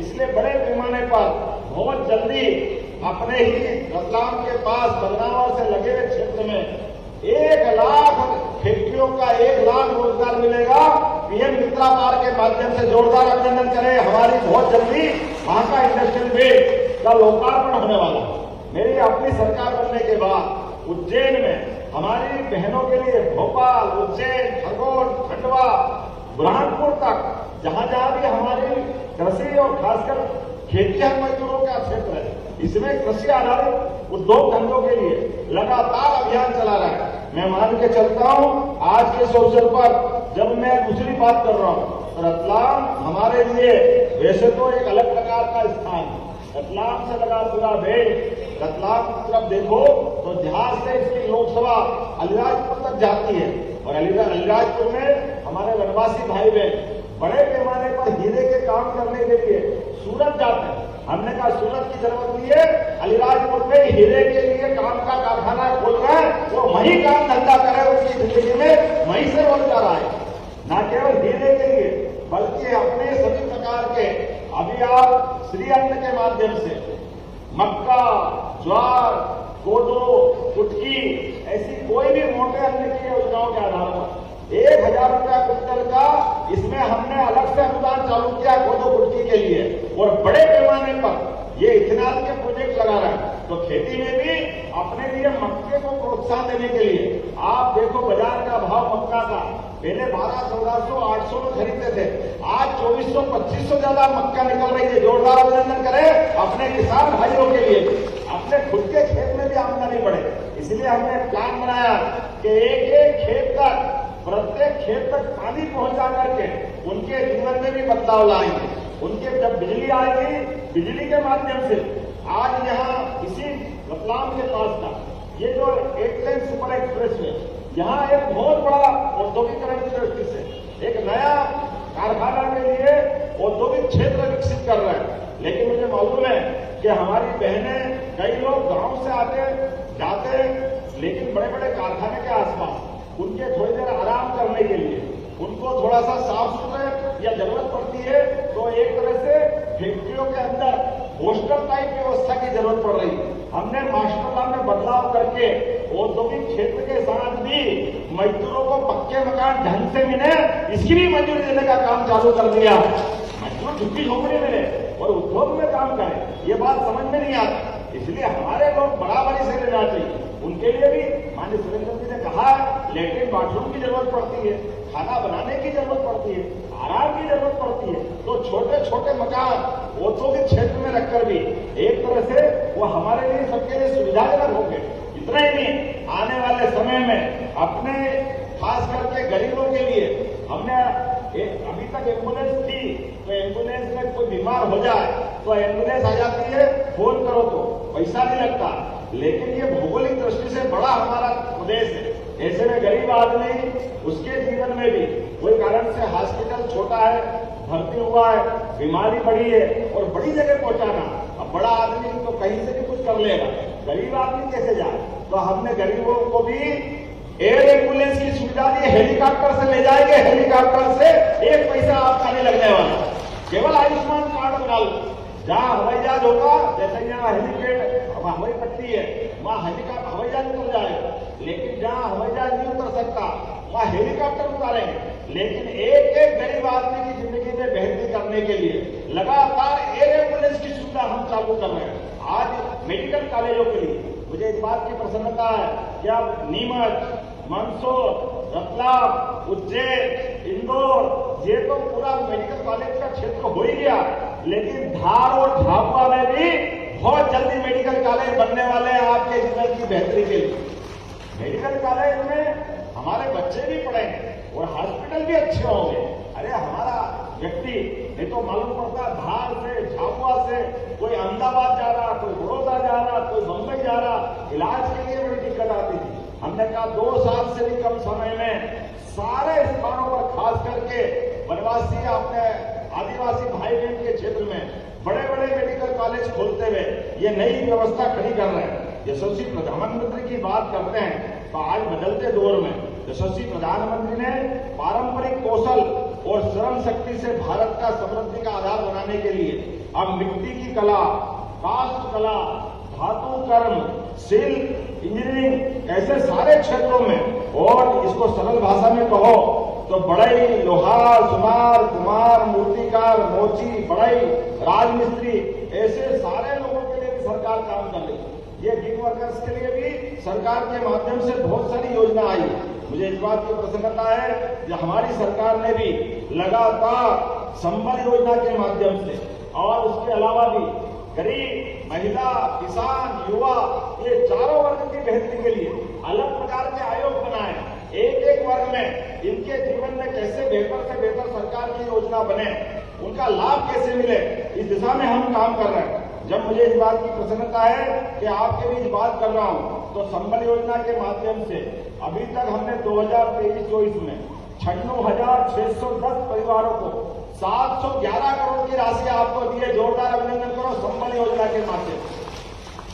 इसलिए बड़े पैमाने पर बहुत जल्दी अपने ही रतलाम के पास बदनावर से लगे हुए क्षेत्र में 1 लाख फैक्ट्रियों का 1 लाख रोजगार मिलेगा। पीएम मित्रा पार्क के माध्यम से जोरदार अभिनंदन करें। हमारी बहुत जल्दी वहां का इंडस्ट्रियल बेस का लोकार्पण होने वाला। मेरी अपनी सरकार बनने के बाद उज्जैन में हमारी बहनों के लिए भोपाल, उज्जैन, खरगोन, खंडवा, बुरहानपुर तक जहां जहां भी हमारी कृषि और खासकर खेतिहर मजदूरों का क्षेत्र है, इसमें कृषि आधारित उद्योग धंधों के लिए लगातार अभियान चला रहा है। मैं मान के चलता हूं आज के इस अवसर पर जब मैं दूसरी बात कर रहा हूं, रतलाम हमारे लिए वैसे तो एक अलग प्रकार का स्थान है। रतलाम से लगा पूरा देश, रतलाम की तरफ देखो तो जहाज से इसकी लोकसभा अलीराजपुर तक जाती है और अलीराजपुर में हमारे वनवासी भाई बहन बड़े पैमाने पर हीरे के काम करने के लिए सूरत जाते हैं। हमने कहा सूरत की जरूरत नहीं है, अलीराजपुर में हीरे के लिए काम का कारखाना खोल रहे हैं, वो वहीं काम धंधा करे, उसकी जिंदगी में वहीं से रोजगार आए। न केवल हीरे के लिए बल्कि अपने सभी प्रकार के अभी आप श्री अन्न के माध्यम से मक्का, ज्वार, कोदो, कुटकी ऐसी कोई भी मोटे अन्न की योजनाओं के आधार पर 1000 रुपया क्विंटल का इसमें हमने अलग से अनुदान चालू किया कोदो कुटकी के लिए और बड़े पैमाने पर ये इथेनॉल के प्रोजेक्ट लगा रहा है। तो खेती में भी अपने लिए मक्के को प्रोत्साहन देने के लिए आप देखो बाजार का भाव मक्का का पहले 1200, 800 में खरीदते थे, आज 2400, 2500 ज्यादा मक्का निकल रही है। जोरदार अभिनंदन करें अपने किसान भाइयों के लिए, अपने खुद के खेत में भी आमदनी बढ़े। इसलिए हमने प्लान बनाया कि एक खेत तक, प्रत्येक खेत तक पानी पहुंचा करके उनके जीवन में भी बदलाव लाएंगे। उनके जब बिजली आएगी, बिजली के माध्यम से आज यहाँ इसी रतलाम के पास था ये जो 8 लेन सुपर एक्सप्रेस है, यहाँ एक बहुत बड़ा औद्योगिकरण की दृष्टि से एक नया कारखाना के लिए औद्योगिक क्षेत्र विकसित कर रहे हैं। लेकिन मुझे मालूम है कि हमारी बहनें, कई लोग गांव से आते जाते, लेकिन बड़े बड़े कारखाने के आसपास उनके थोड़ी देर आराम करने के लिए उनको थोड़ा सा साफ सुथरे या जरूरत पड़ती है, तो एक तरह से फैक्ट्रियों के अंदर हॉस्टल टाइप व्यवस्था की जरूरत पड़ रही है। हमने मास्टर प्लान में बदलाव करके औद्योगिक क्षेत्र के साथ भी मजदूरों को पक्के मकान ढंग से मिले, इसकी भी मंजूरी देने का काम चालू कर दिया। मजदूर झुग्गी झोपड़ी मिले और उद्योग में काम करें, ये बात समझ में नहीं आती। इसलिए हमारे लोग बराबरी से लेना चाहिए। उनके लिए भी माननीय सुरेंद्र जी ने कहा लेट्रिन बाथरूम की जरूरत पड़ती है, खाना बनाने की जरूरत पड़ती है, आराम की जरूरत पड़ती है। तो छोटे छोटे मकान औद्योगिक क्षेत्र में रखकर भी एक तरह से वो हमारे लिए सबके लिए सुविधाजनक होंगे। इतना ही नहीं, आने वाले समय में अपने खास करके गरीबों के लिए हमने अभी तक एम्बुलेंस थी, तो एम्बुलेंस में कोई बीमार हो जाए तो एम्बुलेंस आ जाती है, फोन करो तो पैसा नहीं लगता। लेकिन ये भौगोलिक दृष्टि से बड़ा हमारा प्रदेश है, ऐसे में गरीब आदमी उसके जीवन में भी कोई कारण से हॉस्पिटल छोटा है, भर्ती हुआ है, बीमारी बढ़ी है और बड़ी जगह पहुंचाना, अब बड़ा आदमी तो कहीं से भी कुछ कर लेगा, गरीब आदमी कैसे जाए? तो हमने गरीबों को भी एयर एम्बुलेंस की सुविधा दी, हेलीकॉप्टर से ले जाएंगे, हेलीकॉप्टर से 1 पैसा आपका नहीं लगने वाला। केवल आयुष्मान कार्ड बना लो, जहां हवाई जहाज होगा, जैसे यहाँ हेलीपैड हवाई पट्टी है, वहां हवाई जहाज उतर जाएगा। लेकिन जहां हवाई जहाज नहीं उतर सकता वहां हेलीकॉप्टर उतारेंगे। लेकिन एक एक गरीब आदमी की जिंदगी में बेहतरी करने के लिए लगातार एयर एम्बुलेंस की सुविधा हम चालू कर रहे हैं। आज मेडिकल कॉलेजों के लिए मुझे इस बात की प्रसन्नता है कि अब नीमच, मंदसौर, रतलाम, उज्जैन, इंदौर, ये तो पूरा मेडिकल कॉलेज का क्षेत्र हो ही गया, लेकिन धार और झाबुआ में भी बहुत जल्दी मेडिकल कॉलेज बनने वाले हैं आपके जीवन की बेहतरी के लिए। मेडिकल कॉलेज में हमारे बच्चे भी पढ़ेंगे और हॉस्पिटल भी अच्छे होंगे। अरे हमारा व्यक्ति नहीं तो मालूम पड़ता धार से, झाबुआ से कोई अहमदाबाद जा रहा, कोई बड़ौदा जा रहा, कोई बंबई जा रहा, इलाज के लिए बड़ी दिक्कत आती थी। हमने कहा 2 साल से भी कम समय में सारे स्थानों पर खास करके वनवासी अपने आदिवासी भाई बहन के क्षेत्र में बड़े बड़े मेडिकल कॉलेज खोलते हुए ये नई व्यवस्था खड़ी कर रहे हैं। यशस्वी प्रधानमंत्री की बात करते हैं तो आज बदलते दौर में यशस्वी प्रधानमंत्री ने पारंपरिक कौशल और श्रम शक्ति से भारत का समृद्धि का आधार बनाने के लिए अब मिट्टी की कला, काष्ठ कला, धातु कर्म, शिल्प, इंजीनियरिंग ऐसे सारे क्षेत्रों में, और इसको सरल भाषा में कहो तो बढ़ई, लोहार, सुनार, कुमार, मूर्तिकार, मोची, बढ़ई, राजमिस्त्री, ऐसे सारे लोगों के लिए भी सरकार काम कर रही है। ये गिग वर्कर्स के लिए भी सरकार के माध्यम से बहुत सारी योजना आई। मुझे इस बात की प्रसन्नता है कि हमारी सरकार ने भी लगातार संबल योजना के माध्यम से और उसके अलावा भी गरीब, महिला, किसान, युवा, ये चारों वर्ग की बेहतरी के लिए अलग प्रकार के आयोग बनाए। एक एक वर्ग में इनके जीवन में कैसे बेहतर से बेहतर सरकार की योजना बने, उनका लाभ कैसे मिले, इस दिशा में हम काम कर रहे हैं। जब मुझे इस बात की प्रसन्नता है कि आपके बीच बात कर रहा हूं, तो संबल योजना के माध्यम से अभी तक हमने 2023-24 में 96,610 परिवारों को 711 करोड़ की राशि आपको दी है। जोरदार अभिनंदन करो संबल योजना के माध्यम से।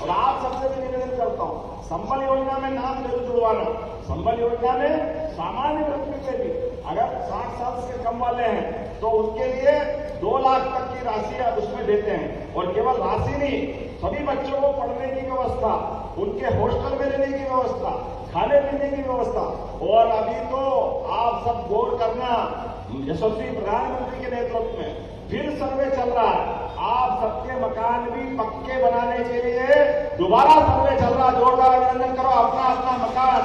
और आप सबसे भी निवेदन करता हूं, संबल योजना में नाम जरूर जुड़वाना। संबल योजना में सामान्य व्यक्ति के भी अगर 60 साल से कम वाले हैं तो उनके लिए 2 लाख तक की राशि उसमें देते हैं। और केवल राशि नहीं, सभी बच्चों को पढ़ने की व्यवस्था, उनके हॉस्टल में रहने की व्यवस्था, खाने पीने की व्यवस्था। और अभी तो आप सब गौर करना, यशस्वी प्रधानमंत्री के नेतृत्व में फिर सर्वे चल रहा है। आप सबके मकान भी पक्के बनाने के लिए दोबारा सर्वे चल रहा है। जोरदार अभिनंदन करो। अपना अपना मकान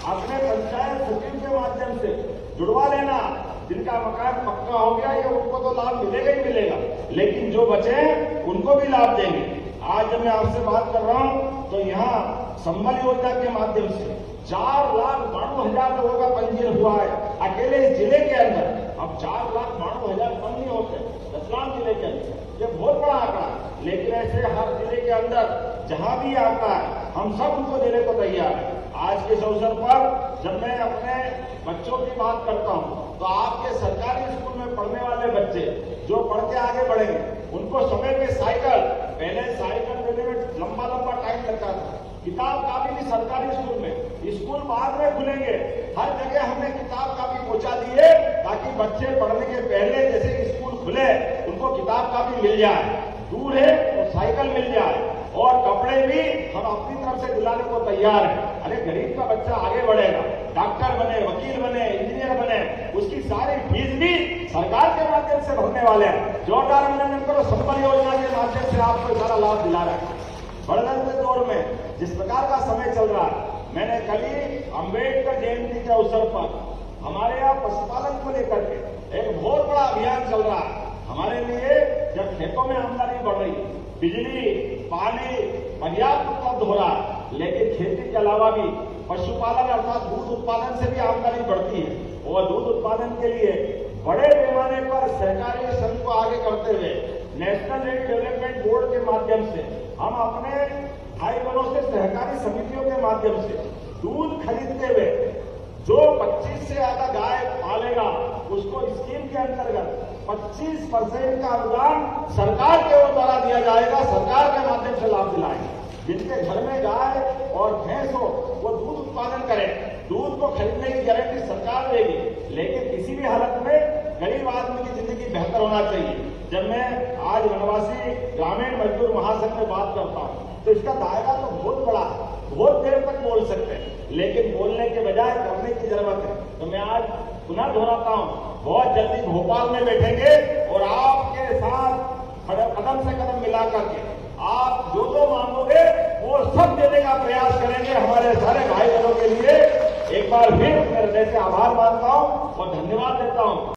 अपने पंचायत सचिव के माध्यम से जुड़वा लेना। जिनका मकान पक्का हो गया, ये उनको तो लाभ मिलेगा ही मिलेगा, लेकिन जो बचे उनको भी लाभ देंगे। आज जब मैं आपसे बात कर रहा हूं तो यहाँ संबल योजना के माध्यम से 4,92,000 लोगों का पंजीयन हुआ है अकेले इस जिले के अंदर। अब 4,92,000 कम नहीं होते रतलाम जिले के अंदर, ये बहुत बड़ा आंकड़ा है। लेकिन ऐसे हर जिले के अंदर जहां भी आता है हम सब उनको देने को तैयार है। आज के इस अवसर पर जब मैं अपने बच्चों की बात करता हूं तो आपके सरकारी स्कूल में पढ़ने वाले बच्चे जो पढ़ के आगे बढ़ेंगे, उनको समय पे साइकिल, पहले साइकिल देने में लंबा टाइम लगता था। किताब कापी भी सरकारी स्कूल में, स्कूल बाद में खुलेंगे, हर जगह हमने किताब कापी पहुंचा दिए ताकि बच्चे पढ़ने के पहले जैसे स्कूल खुले उनको किताब कापी मिल जाए, दूर है तो साइकिल मिल जाए। और कपड़े भी हम अपनी तरफ से दिलाने को तैयार हैं। अरे गरीब का बच्चा आगे बढ़ेगा, डॉक्टर बने, वकील बने, इंजीनियर बने, उसकी सारी फीस भी सरकार के माध्यम से भरने वाले हैं। जोरदार अभिनंदन करो। संबल योजना के माध्यम से आपको सारा लाभ दिला रहा है। बदलते दौर में जिस प्रकार का समय चल रहा है, मैंने कल ही अम्बेडकर जयंती के अवसर पर हमारे यहाँ पशुपालन को लेकर के एक बहुत बड़ा अभियान चल रहा है। हमारे लिए जब खेतों में आमदनी बढ़ रही, बिजली, पानी पर्याप्त उपलब्ध हो रहा है, लेकिन खेती के अलावा भी पशुपालन अर्थात दूध उत्पादन से भी आमदनी बढ़ती है। और दूध उत्पादन के लिए बड़े पैमाने पर सहकारी संघ को आगे करते हुए नेशनल डेयरी डेवलपमेंट बोर्ड के माध्यम से हम अपने भाई बहनों से सहकारी समितियों के माध्यम से दूध खरीदते हुए जो 25 से ज्यादा गाय पालेगा उसको स्कीम के अंतर्गत 25% का अनुदान सरकार के ओर द्वारा दिया जाएगा। सरकार के माध्यम से लाभ दिलाएंगे। जिनके घर में गाय और भैंस हो वो दूध उत्पादन करें, दूध को खरीदने की गारंटी सरकार देगी। लेकिन किसी भी हालत में गरीब आदमी की जिंदगी बेहतर होना चाहिए। जब मैं आज वनवासी ग्रामीण मजदूर महासंघ में बात करता हूं तो इसका दायरा तो बहुत बड़ा है, बहुत देर तक बोल सकते हैं, लेकिन बोलने के बजाय करने की जरूरत है। तो मैं आज पुनः दोहराता हूं, बहुत जल्दी भोपाल में बैठेंगे और आपके साथ कदम से कदम मिला करके आप जो जो मांगोगे वो सब देने का प्रयास करेंगे हमारे सारे भाई बहनों के लिए। एक बार फिर मैं हृदय से आभार मानता हूं और धन्यवाद देता हूं।